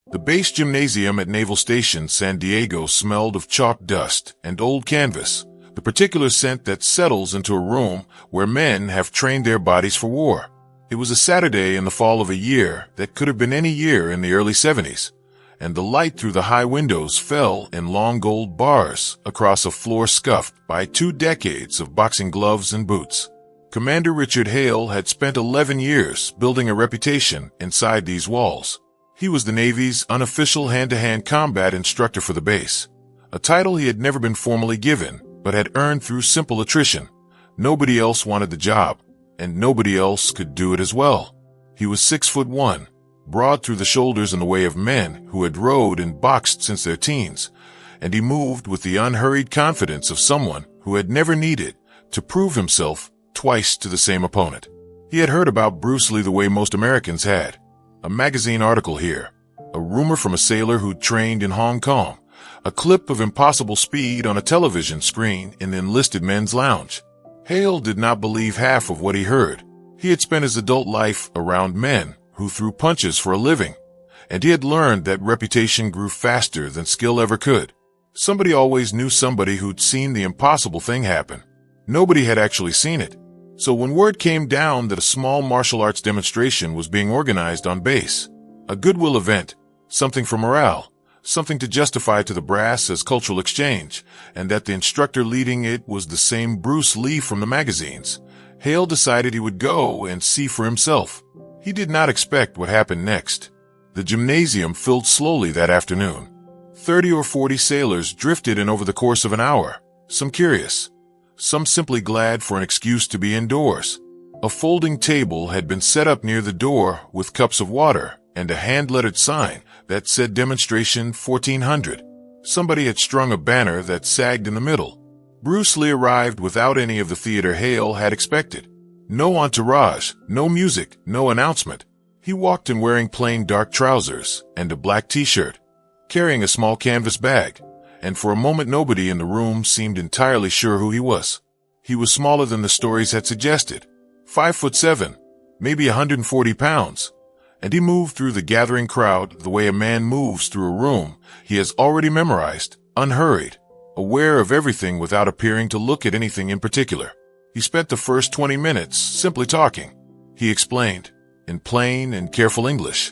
The base gymnasium at Naval Station San Diego smelled of chalk dust and old canvas, the particular scent that settles into a room where men have trained their bodies for war. It was a Saturday in the fall of a year that could have been any year in the early 70s, and the light through the high windows fell in long gold bars across a floor scuffed by 2 decades of boxing gloves and boots. Commander Richard Hale had spent 11 years building a reputation inside these walls. He was the Navy's unofficial hand-to-hand combat instructor for the base, a title he had never been formally given, but had earned through simple attrition. Nobody else wanted the job, and nobody else could do it as well. He was 6'1", broad through the shoulders in the way of men who had rode and boxed since their teens, and he moved with the unhurried confidence of someone who had never needed to prove himself twice to the same opponent. He had heard about Bruce Lee the way most Americans had. A magazine article here, a rumor from a sailor who'd trained in Hong Kong, a clip of impossible speed on a television screen in the enlisted men's lounge. Hale did not believe half of what he heard. He had spent his adult life around men who threw punches for a living, and he had learned that reputation grew faster than skill ever could. Somebody always knew somebody who'd seen the impossible thing happen. Nobody had actually seen it. So when word came down that a small martial arts demonstration was being organized on base, a goodwill event, something for morale, something to justify to the brass as cultural exchange, and that the instructor leading it was the same Bruce Lee from the magazines, Hale decided he would go and see for himself. He did not expect what happened next. The gymnasium filled slowly that afternoon. 30 or 40 sailors drifted in over the course of an hour, some curious, some simply glad for an excuse to be indoors. A folding table had been set up near the door with cups of water and a hand-lettered sign that said Demonstration 1400. Somebody had strung a banner that sagged in the middle. Bruce Lee arrived without any of the theater Hale had expected. No entourage, no music, no announcement. He walked in wearing plain dark trousers and a black t-shirt, carrying a small canvas bag, and for a moment nobody in the room seemed entirely sure who he was. He was smaller than the stories had suggested, 5'7", maybe 140 pounds, and he moved through the gathering crowd the way a man moves through a room he has already memorized, unhurried, aware of everything without appearing to look at anything in particular. He spent the first 20 minutes simply talking. He explained, in plain and careful English,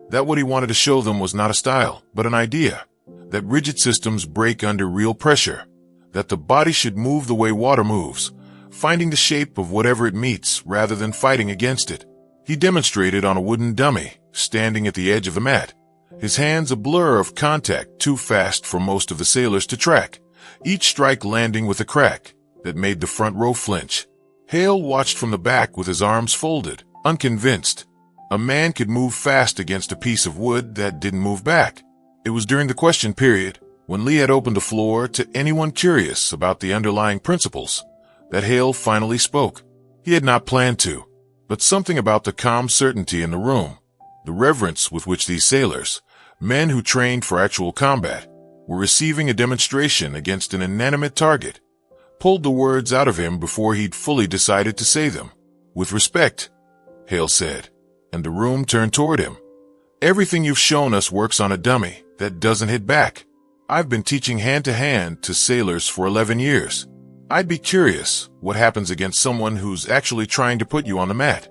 that what he wanted to show them was not a style, but an idea. That rigid systems break under real pressure, that the body should move the way water moves, finding the shape of whatever it meets rather than fighting against it. He demonstrated on a wooden dummy, standing at the edge of the mat, his hands a blur of contact too fast for most of the sailors to track, each strike landing with a crack that made the front row flinch. Hale watched from the back with his arms folded, unconvinced. A man could move fast against a piece of wood that didn't move back. It was during the question period, when Lee had opened the floor to anyone curious about the underlying principles, that Hale finally spoke. He had not planned to, but something about the calm certainty in the room, the reverence with which these sailors, men who trained for actual combat, were receiving a demonstration against an inanimate target, pulled the words out of him before he'd fully decided to say them. "With respect," Hale said, and the room turned toward him. "Everything you've shown us works on a dummy that doesn't hit back. I've been teaching hand-to-hand to sailors for 11 years. I'd be curious what happens against someone who's actually trying to put you on the mat."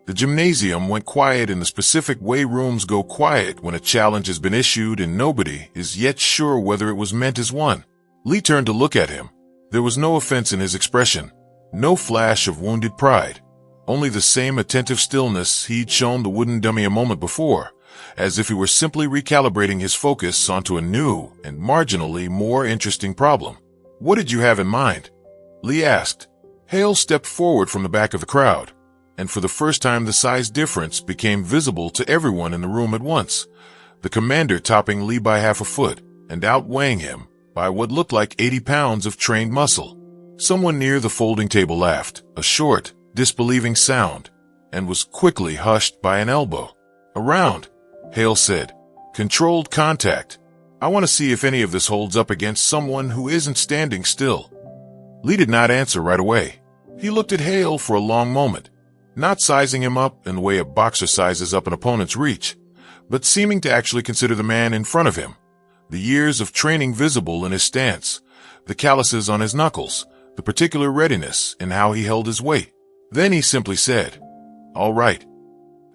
The gymnasium went quiet in the specific way rooms go quiet when a challenge has been issued and nobody is yet sure whether it was meant as one. Lee turned to look at him. There was no offense in his expression, no flash of wounded pride, only the same attentive stillness he'd shown the wooden dummy a moment before, as if he were simply recalibrating his focus onto a new and marginally more interesting problem. "What did you have in mind?" Lee asked. Hale stepped forward from the back of the crowd, and for the first time the size difference became visible to everyone in the room at once, the commander topping Lee by half a foot and outweighing him by what looked like 80 pounds of trained muscle. Someone near the folding table laughed, a short, disbelieving sound, and was quickly hushed by an elbow. "Around," Hale said. "Controlled contact. I want to see if any of this holds up against someone who isn't standing still." Lee did not answer right away. He looked at Hale for a long moment, not sizing him up in the way a boxer sizes up an opponent's reach, but seeming to actually consider the man in front of him, the years of training visible in his stance, the calluses on his knuckles, the particular readiness in how he held his weight. Then he simply said, "All right."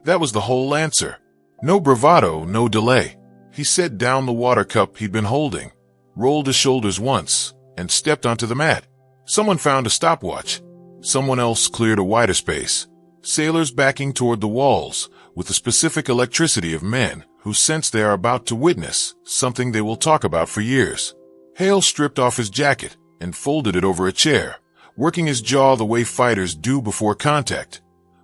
That was the whole answer. No bravado, no delay. He set down the water cup he'd been holding, rolled his shoulders once, and stepped onto the mat. Someone found a stopwatch. Someone else cleared a wider space. Sailors backing toward the walls with the specific electricity of men who sense they are about to witness something they will talk about for years. Hale stripped off his jacket and folded it over a chair, working his jaw the way fighters do before contact.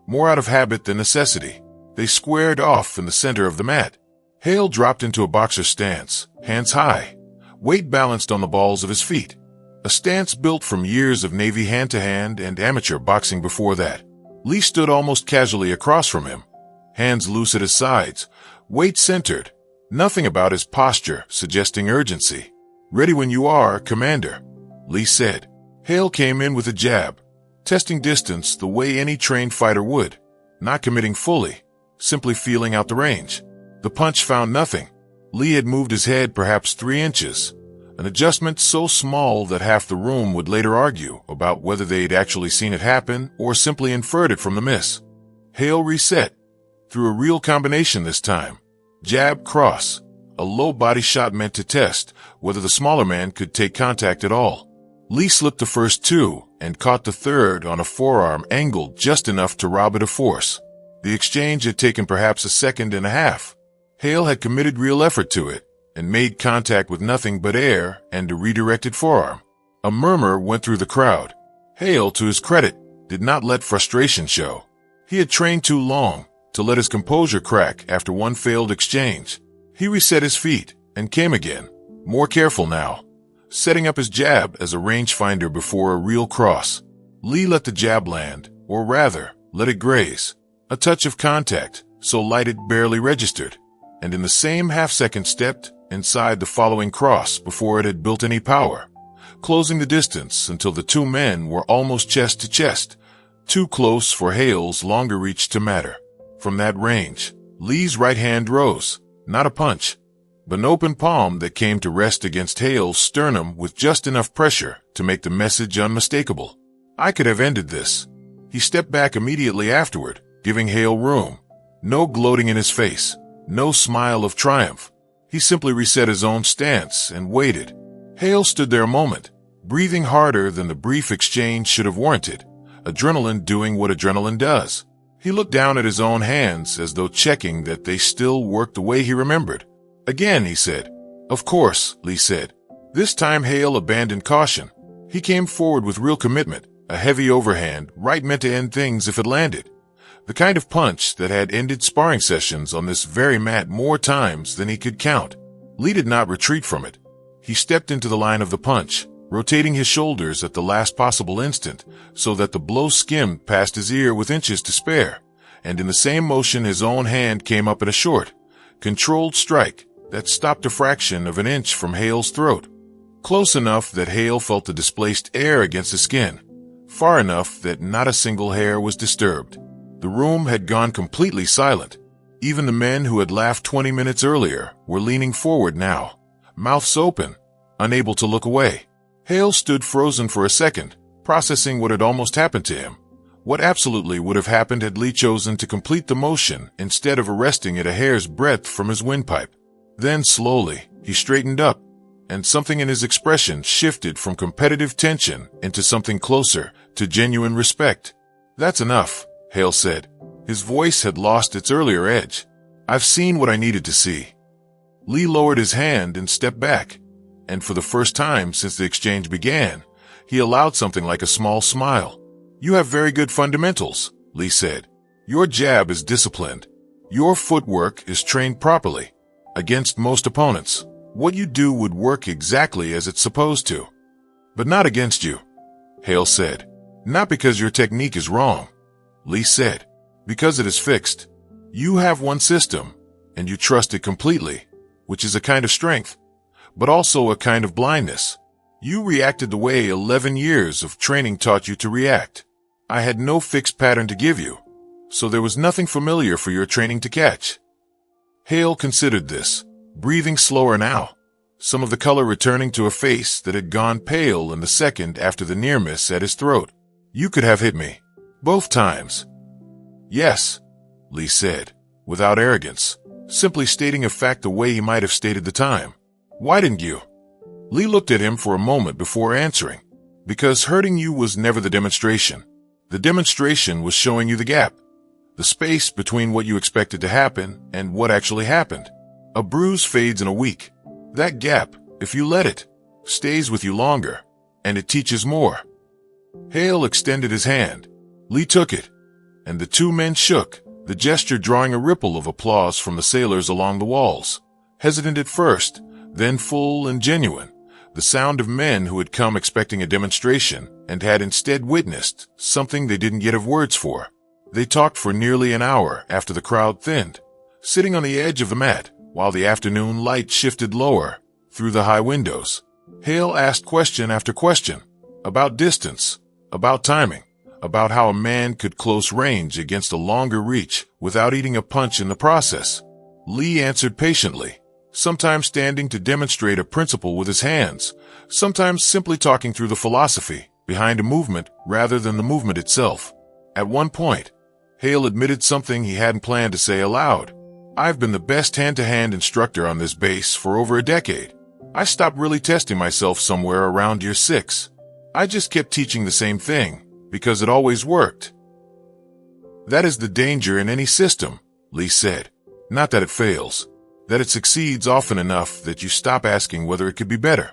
More out of habit than necessity, they squared off in the center of the mat. Hale dropped into a boxer stance, hands high, weight balanced on the balls of his feet. A stance built from years of Navy hand-to-hand and amateur boxing before that. Lee stood almost casually across from him, hands loose at his sides, weight centered, nothing about his posture suggesting urgency. "Ready when you are, Commander," Lee said. Hale came in with a jab, testing distance the way any trained fighter would, not committing fully, simply feeling out the range. The punch found nothing. Lee had moved his head perhaps 3 inches, an adjustment so small that half the room would later argue about whether they'd actually seen it happen or simply inferred it from the miss. Hale reset, threw a real combination this time. Jab, cross, a low body shot meant to test whether the smaller man could take contact at all. Lee slipped the first 2 and caught the third on a forearm angled just enough to rob it of force. The exchange had taken perhaps a second and a half. Hale had committed real effort to it and made contact with nothing but air and a redirected forearm. A murmur went through the crowd. Hale, to his credit, did not let frustration show. He had trained too long to let his composure crack after one failed exchange. He reset his feet and came again, more careful now, setting up his jab as a rangefinder before a real cross. Lee let the jab land, or rather, let it graze. A touch of contact, so light it barely registered, and in the same half-second stepped inside the following cross before it had built any power, closing the distance until the 2 men were almost chest to chest, too close for Hale's longer reach to matter. From that range, Lee's right hand rose, not a punch, but an open palm that came to rest against Hale's sternum with just enough pressure to make the message unmistakable. I could have ended this. He stepped back immediately afterward, giving Hale room. No gloating in his face, no smile of triumph. He simply reset his own stance and waited. Hale stood there a moment, breathing harder than the brief exchange should have warranted, adrenaline doing what adrenaline does. He looked down at his own hands as though checking that they still worked the way he remembered. "Again," he said. "Of course," Lee said. This time Hale abandoned caution. He came forward with real commitment, a heavy overhand, right meant to end things if it landed. The kind of punch that had ended sparring sessions on this very mat more times than he could count. Lee did not retreat from it. He stepped into the line of the punch, rotating his shoulders at the last possible instant so that the blow skimmed past his ear with inches to spare, and in the same motion his own hand came up in a short, controlled strike that stopped a fraction of an inch from Hale's throat. Close enough that Hale felt the displaced air against his skin, far enough that not a single hair was disturbed. The room had gone completely silent. Even the men who had laughed 20 minutes earlier were leaning forward now, mouths open, unable to look away. Hale stood frozen for a second, processing what had almost happened to him. What absolutely would have happened had Lee chosen to complete the motion instead of arresting it a hair's breadth from his windpipe. Then slowly, he straightened up, and something in his expression shifted from competitive tension into something closer to genuine respect. "That's enough," Hale said. His voice had lost its earlier edge. "I've seen what I needed to see." Lee lowered his hand and stepped back, and for the first time since the exchange began, he allowed something like a small smile. "You have very good fundamentals," Lee said. "Your jab is disciplined. Your footwork is trained properly. Against most opponents, what you do would work exactly as it's supposed to. But not against you," Hale said. "Not because your technique is wrong," Lee said, "because it is fixed. You have one system, and you trust it completely, which is a kind of strength, but also a kind of blindness. You reacted the way 11 years of training taught you to react. I had no fixed pattern to give you, so there was nothing familiar for your training to catch." Hale considered this, breathing slower now, some of the color returning to a face that had gone pale in the second after the near miss at his throat. You could have hit me. Both times. Yes, Lee said, without arrogance, simply stating a fact the way he might have stated the time. Why didn't you? Lee looked at him for a moment before answering. Because hurting you was never the demonstration. The demonstration was showing you the gap. The space between what you expected to happen and what actually happened. A bruise fades in a week. That gap, if you let it, stays with you longer, and it teaches more. Hale extended his hand. Lee took it, and the two men shook, the gesture drawing a ripple of applause from the sailors along the walls. Hesitant at first, then full and genuine, the sound of men who had come expecting a demonstration and had instead witnessed something they didn't yet have words for. They talked for nearly an hour after the crowd thinned, sitting on the edge of the mat while the afternoon light shifted lower through the high windows. Hale asked question after question about distance, about timing, about how a man could close range against a longer reach without eating a punch in the process. Lee answered patiently, sometimes standing to demonstrate a principle with his hands, sometimes simply talking through the philosophy behind a movement rather than the movement itself. At one point, Hale admitted something he hadn't planned to say aloud. I've been the best hand-to-hand instructor on this base for over a decade. I stopped really testing myself somewhere around year 6. I just kept teaching the same thing, because it always worked. That is the danger in any system, Lee said. Not that it fails, that it succeeds often enough that you stop asking whether it could be better.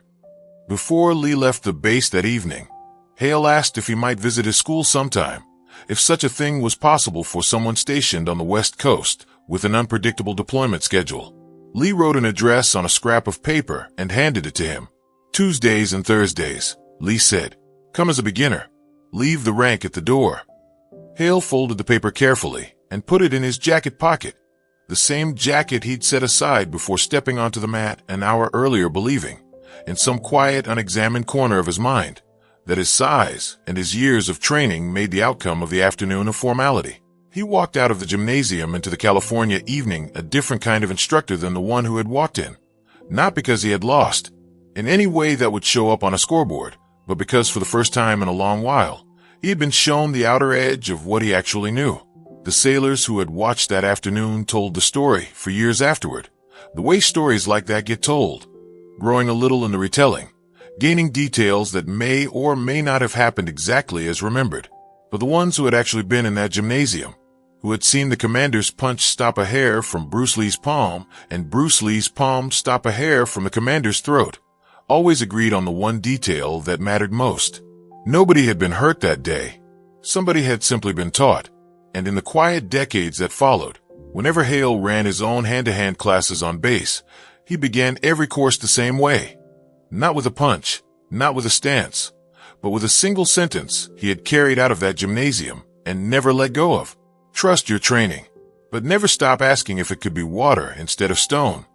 Before Lee left the base that evening, Hale asked if he might visit his school sometime, if such a thing was possible for someone stationed on the West Coast with an unpredictable deployment schedule. Lee wrote an address on a scrap of paper and handed it to him. Tuesdays and Thursdays, Lee said. Come as a beginner. Leave the rank at the door. Hale folded the paper carefully and put it in his jacket pocket, the same jacket he'd set aside before stepping onto the mat an hour earlier, believing, in some quiet, unexamined corner of his mind, that his size and his years of training made the outcome of the afternoon a formality. He walked out of the gymnasium into the California evening a different kind of instructor than the one who had walked in, not because he had lost, in any way that would show up on a scoreboard, but because for the first time in a long while, he had been shown the outer edge of what he actually knew. The sailors who had watched that afternoon told the story for years afterward, the way stories like that get told, growing a little in the retelling, gaining details that may or may not have happened exactly as remembered. But the ones who had actually been in that gymnasium, who had seen the commander's punch stop a hair from Bruce Lee's palm and Bruce Lee's palm stop a hair from the commander's throat, always agreed on the one detail that mattered most. Nobody had been hurt that day. Somebody had simply been taught. And in the quiet decades that followed, whenever Hale ran his own hand-to-hand classes on base, he began every course the same way. Not with a punch, not with a stance, but with a single sentence he had carried out of that gymnasium and never let go of. Trust your training, but never stop asking if it could be water instead of stone.